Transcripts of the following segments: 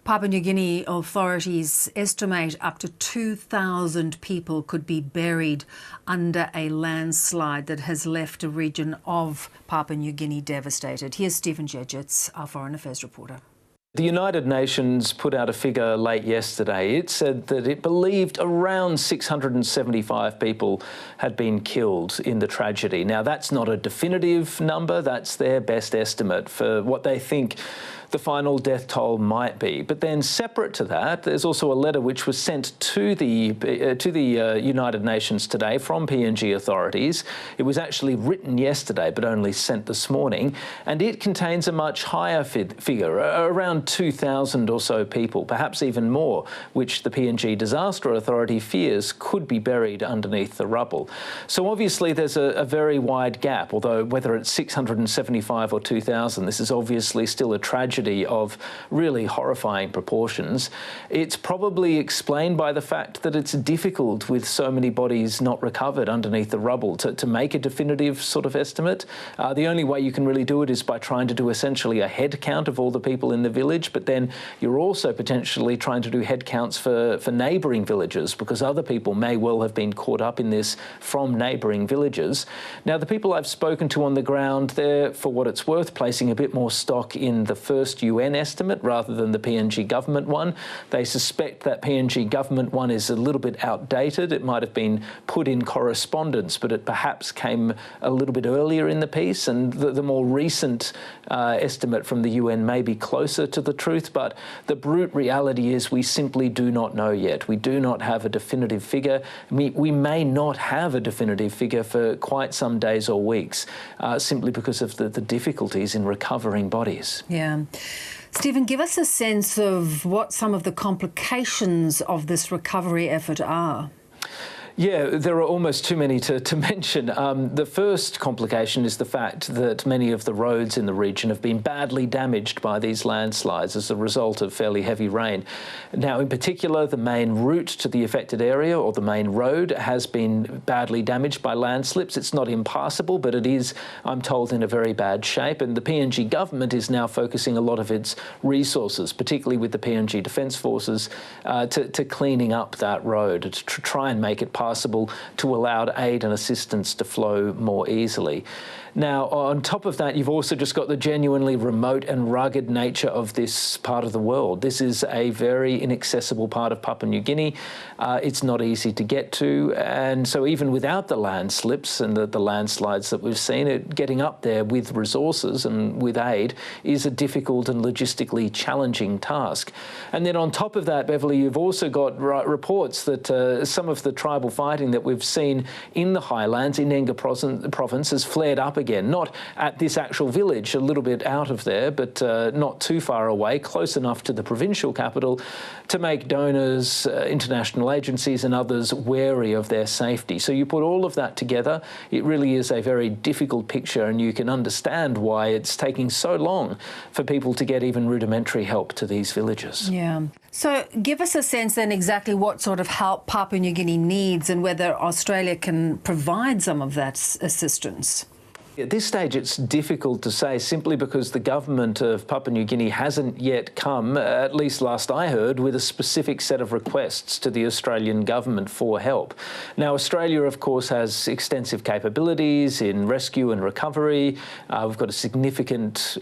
Papua New Guinea authorities estimate up to 2,000 people could be buried under a landslide that has left a region of Papua New Guinea devastated. Here's Stephen Dziedzic, our Foreign Affairs reporter. The United Nations put out a figure late yesterday. It said that it believed around 675 people had been killed in the tragedy. Now, that's not a definitive number. That's their best estimate for what they think the final death toll might be. But then separate to that, there's also a letter which was sent to the United Nations today from PNG authorities. It was actually written yesterday, but only sent this morning. And it contains a much higher figure, around 2,000 or so people, perhaps even more, which the PNG Disaster Authority fears could be buried underneath the rubble. So obviously there's a very wide gap, although whether it's 675 or 2,000, this is obviously still a tragedy of really horrifying proportions. It's probably explained by the fact that it's difficult with so many bodies not recovered underneath the rubble to make a definitive sort of estimate. The only way you can really do it is by trying to do essentially a head count of all the people in the village, but then you're also potentially trying to do head counts for neighbouring villages, because other people may well have been caught up in this from neighbouring villages. Now, the people I've spoken to on the ground, they're, for what it's worth, placing a bit more stock in the first UN estimate rather than the PNG government one. They suspect that PNG government one is a little bit outdated. It might have been put in correspondence, but it perhaps came a little bit earlier in the piece, and the more recent estimate from the UN may be closer to the truth, but the brute reality is we simply do not know yet. We do not have a definitive figure. We may not have a definitive figure for quite some days or weeks, simply because of the difficulties in recovering bodies. Yeah. Stephen, give us a sense of what some of the complications of this recovery effort are. Yeah, there are almost too many to mention. The first complication is the fact that many of the roads in the region have been badly damaged by these landslides as a result of fairly heavy rain. Now, in particular, the main route to the affected area, or the main road, has been badly damaged by landslips. It's not impassable, but it is, I'm told, in a very bad shape. And the PNG government is now focusing a lot of its resources, particularly with the PNG Defence Forces, to cleaning up that road, to try and make it possible to allow aid and assistance to flow more easily. Now, on top of that, you've also just got the genuinely remote and rugged nature of this part of the world. This is a very inaccessible part of Papua New Guinea. It's not easy to get to, and so even without the landslips and the landslides that we've seen, getting up there with resources and with aid is a difficult and logistically challenging task. And then on top of that, Beverly, you've also got reports that some of the tribal fighting that we've seen in the highlands in Enga province has flared up again, not at this actual village, a little bit out of there, but not too far away, close enough to the provincial capital to make donors, international agencies and others wary of their safety. So you put all of that together, it really is a very difficult picture, and you can understand why it's taking so long for people to get even rudimentary help to these villages. Yeah. So give us a sense then exactly what sort of help Papua New Guinea needs and whether Australia can provide some of that assistance. At this stage, it's difficult to say, simply because the government of Papua New Guinea hasn't yet come, at least last I heard, with a specific set of requests to the Australian government for help. Now, Australia, of course, has extensive capabilities in rescue and recovery. We've got a significant, we've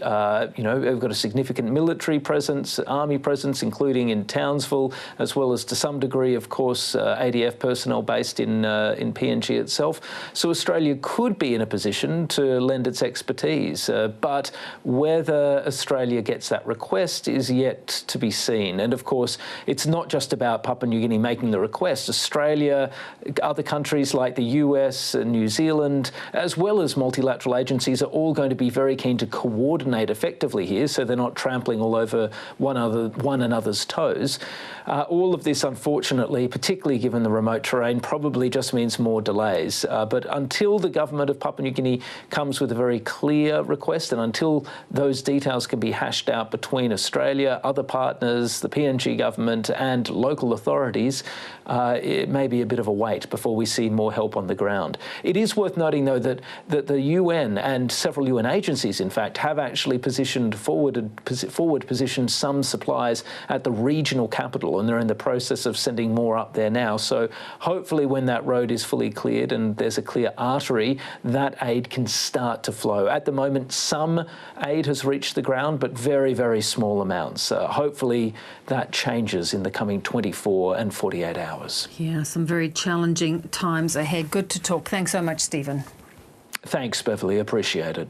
got a significant military presence, army presence, including in Townsville, as well as to some degree, of course, ADF personnel based in PNG itself. So Australia could be in a position to lend its expertise, but whether Australia gets that request is yet to be seen. And of course, it's not just about Papua New Guinea making the request. Australia, other countries like the US and New Zealand, as well as multilateral agencies, are all going to be very keen to coordinate effectively here, so they're not trampling all over one another's toes. All of this, unfortunately, particularly given the remote terrain, probably just means more delays. But until the government of Papua New Guinea comes with a very clear request, and until those details can be hashed out between Australia, other partners, the PNG government and local authorities, it may be a bit of a wait before we see more help on the ground. It is worth noting, though, that the UN and several UN agencies, in fact, have actually forward positioned some supplies at the regional capital, and they're in the process of sending more up there now. So hopefully when that road is fully cleared and there's a clear artery, that aid can start to flow. At the moment, some aid has reached the ground, but very, very small amounts. Hopefully that changes in the coming 24 and 48 hours. Yeah, some very challenging times ahead. Good to talk. Thanks so much, Stephen. Thanks, Beverly. Appreciate it.